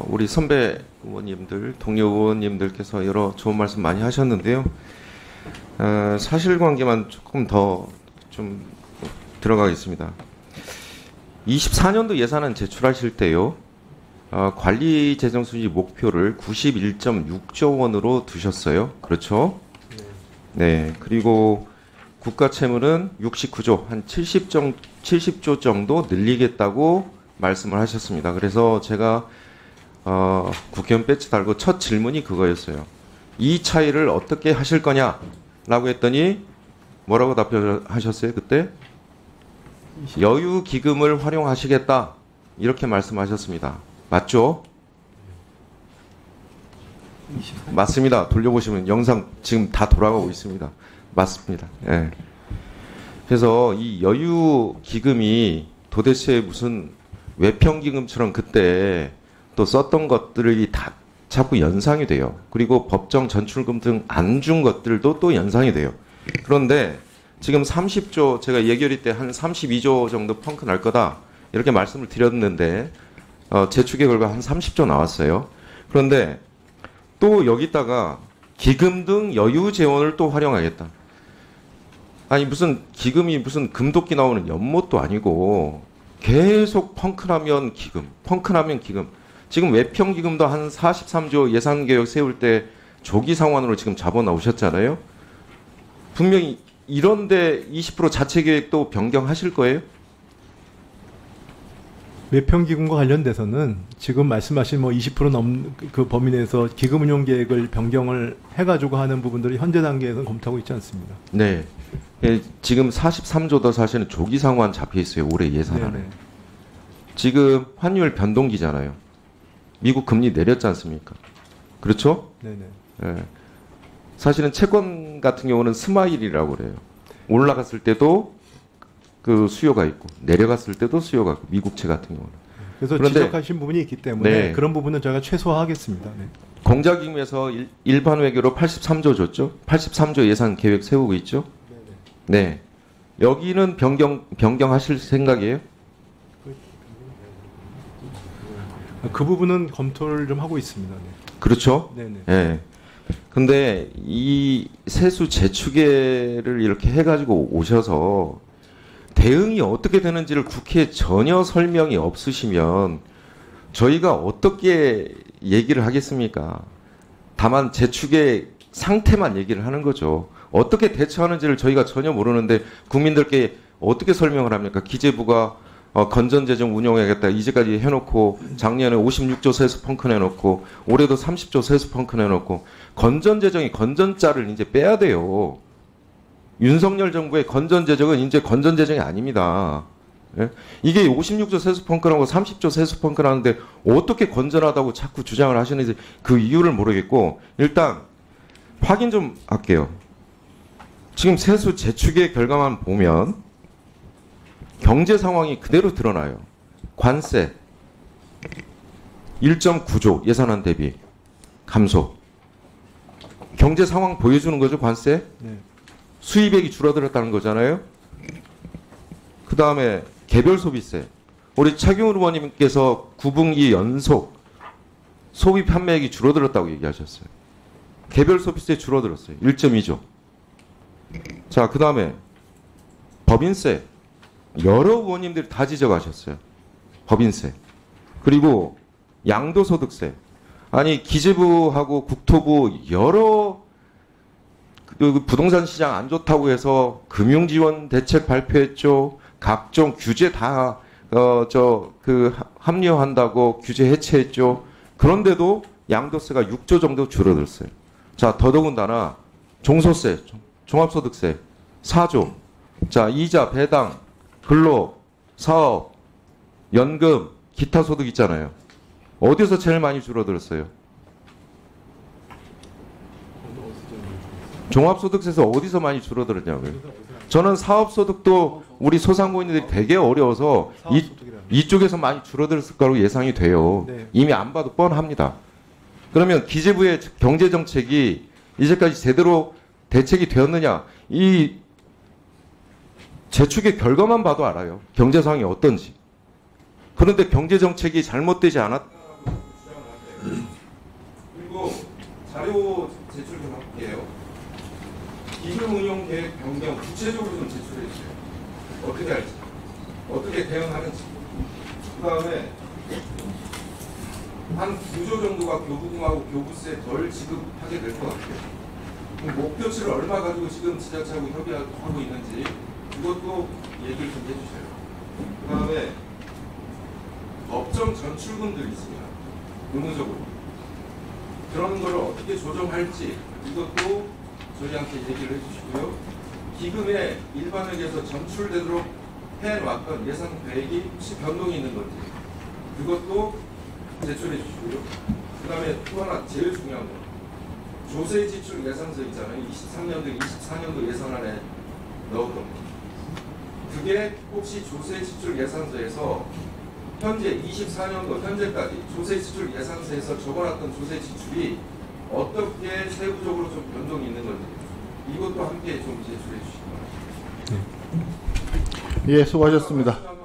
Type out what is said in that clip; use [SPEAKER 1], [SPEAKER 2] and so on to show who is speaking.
[SPEAKER 1] 우리 선배 의원님들, 동료 의원님들께서 여러 좋은 말씀 많이 하셨는데요. 사실관계만 조금 더 좀 들어가겠습니다. 24년도 예산안 제출하실 때요. 관리 재정 수지 목표를 91.6조 원으로 두셨어요. 그렇죠? 네. 그리고 국가 채무는 69조, 한 70조 정도 늘리겠다고 말씀을 하셨습니다. 그래서 제가 국회의원 배지 달고 첫 질문이 그거였어요. 이 차이를 어떻게 하실 거냐라고 했더니 뭐라고 답변하셨어요? 그때 여유 기금을 활용하시겠다 이렇게 말씀하셨습니다. 맞죠? 맞습니다. 돌려보시면 영상 지금 다 돌아가고 있습니다. 맞습니다. 예. 그래서 이 여유 기금이 도대체 무슨 외평기금처럼 그때 또 썼던 것들이 다 자꾸 연상이 돼요. 그리고 법정 전출금 등 안 준 것들도 또 연상이 돼요. 그런데 지금 30조, 제가 예결위 때 한 32조 정도 펑크 날 거다 이렇게 말씀을 드렸는데 재축의 결과 한 30조 나왔어요. 그런데 또 여기다가 기금 등 여유 재원을 또 활용하겠다. 아니 무슨 기금이 무슨 금도끼 나오는 연못도 아니고 계속 펑크나면 기금, 펑크나면 기금. 지금 외평기금도 한 43조 예산개혁 세울 때 조기 상환으로 지금 잡아 나오셨잖아요. 분명히 이런데 20% 자체계획도 변경하실 거예요?
[SPEAKER 2] 외평기금과 관련돼서는 지금 말씀하신 뭐 20% 넘는 그 범위 내에서 기금운용계획을 변경을 해가지고 하는 부분들이 현재 단계에서는 검토하고 있지 않습니다.
[SPEAKER 1] 네. 지금 43조도 사실은 조기 상환 잡혀 있어요. 올해 예산안에.
[SPEAKER 2] 네네.
[SPEAKER 1] 지금 환율 변동기잖아요. 미국 금리 내렸지 않습니까? 그렇죠?
[SPEAKER 2] 네네.
[SPEAKER 1] 네. 사실은 채권 같은 경우는 스마일이라고 그래요. 올라갔을 때도 그 수요가 있고 내려갔을 때도 수요가 있고 미국채 같은 경우는.
[SPEAKER 2] 그래서
[SPEAKER 1] 그런데,
[SPEAKER 2] 지적하신 부분이 있기 때문에
[SPEAKER 1] 네.
[SPEAKER 2] 그런 부분은 저희가 최소화하겠습니다. 네.
[SPEAKER 1] 공자기금에서 일반 외교로 83조 줬죠. 83조 예산 계획 세우고 있죠. 네. 여기는 변경하실 생각이에요?
[SPEAKER 2] 그 부분은 검토를 좀 하고 있습니다. 네.
[SPEAKER 1] 그렇죠.
[SPEAKER 2] 네네.
[SPEAKER 1] 네. 근데 이 세수 재추계를 이렇게 해가지고 오셔서 대응이 어떻게 되는지를 국회에 전혀 설명이 없으시면 저희가 어떻게 얘기를 하겠습니까? 다만 재추계 상태만 얘기를 하는 거죠. 어떻게 대처하는지를 저희가 전혀 모르는데 국민들께 어떻게 설명을 합니까? 기재부가 건전재정 운영해야겠다 이제까지 해놓고 작년에 56조 세수 펑크 내놓고 올해도 30조 세수 펑크 내놓고 건전재정이 건전자를 이제 빼야 돼요. 윤석열 정부의 건전재정은 이제 건전재정이 아닙니다. 예? 이게 56조 세수 펑크라고 30조 세수 펑크라는데 어떻게 건전하다고 자꾸 주장을 하시는지 그 이유를 모르겠고 일단 확인 좀 할게요. 지금 세수 재추계 결과만 보면 경제 상황이 그대로 드러나요. 관세 1.9조 예산안 대비 감소. 경제 상황 보여주는 거죠, 관세?
[SPEAKER 2] 네.
[SPEAKER 1] 수입액이 줄어들었다는 거잖아요. 그 다음에 개별 소비세. 우리 차경우 의원님께서 9분기 연속 소비 판매액이 줄어들었다고 얘기하셨어요. 개별 소비세 줄어들었어요. 1.2조. 자, 그 다음에 법인세. 여러 의원님들이 다 지적하셨어요. 법인세. 그리고 양도소득세. 아니 기재부하고 국토부 여러 그 부동산 시장 안 좋다고 해서 금융지원 대책 발표했죠. 각종 규제 다 합리화한다고 규제 해체했죠. 그런데도 양도세가 6조 정도 줄어들었어요. 자, 더더군다나 종소세, 종합소득세 4조. 자, 이자, 배당, 근로, 사업, 연금, 기타 소득 있잖아요. 어디서 제일 많이 줄어들었어요? 종합소득세에서 어디서 많이 줄어들었냐고요. 저는 사업소득도 우리 소상공인들이 되게 어려워서 이쪽에서 많이 줄어들었을 거라고 예상이 돼요.
[SPEAKER 2] 네.
[SPEAKER 1] 이미 안 봐도 뻔합니다. 그러면 기재부의 경제정책이 이제까지 제대로 대책이 되었느냐. 이 재축의 결과만 봐도 알아요. 경제 상황이 어떤지. 그런데 경제 정책이 잘못되지 않았.
[SPEAKER 3] 그리고 자료 제출 좀 할게요. 기금 운용 계획 변경 구체적으로 좀 제출해 주세요. 어떻게 할지, 어떻게 대응하는지. 그다음에 한 9조 정도가 교부금하고 교부세 덜 지급하게 될 것 같아요. 그럼 목표치를 얼마 가지고 지금 지자체하고 협의하고 있는지 그것도 얘기를 좀 해주세요. 그다음에 업종 전출금들이 있습니다. 의무적으로 그런 거를 어떻게 조정할지 이것도 저희한테 얘기를 해주시고요. 기금에 일반회계에서 전출되도록 해놨던 예산 계획이 혹시 변동이 있는 건지 그것도 제출해 주시고요. 그 다음에 또 하나 제일 중요한 거 조세 지출 예산서 있잖아요. 23년도, 24년도 예산안에 넣은 겁니다. 그게 혹시 조세 지출 예산서에서 현재 24년도 현재까지 조세 지출 예산서에서 적어놨던 조세 지출이 어떻게 세부적으로 좀 변동이 있는 건지 이것도 함께 좀 제출해 주시기 바랍니다.
[SPEAKER 4] 예, 수고하셨습니다.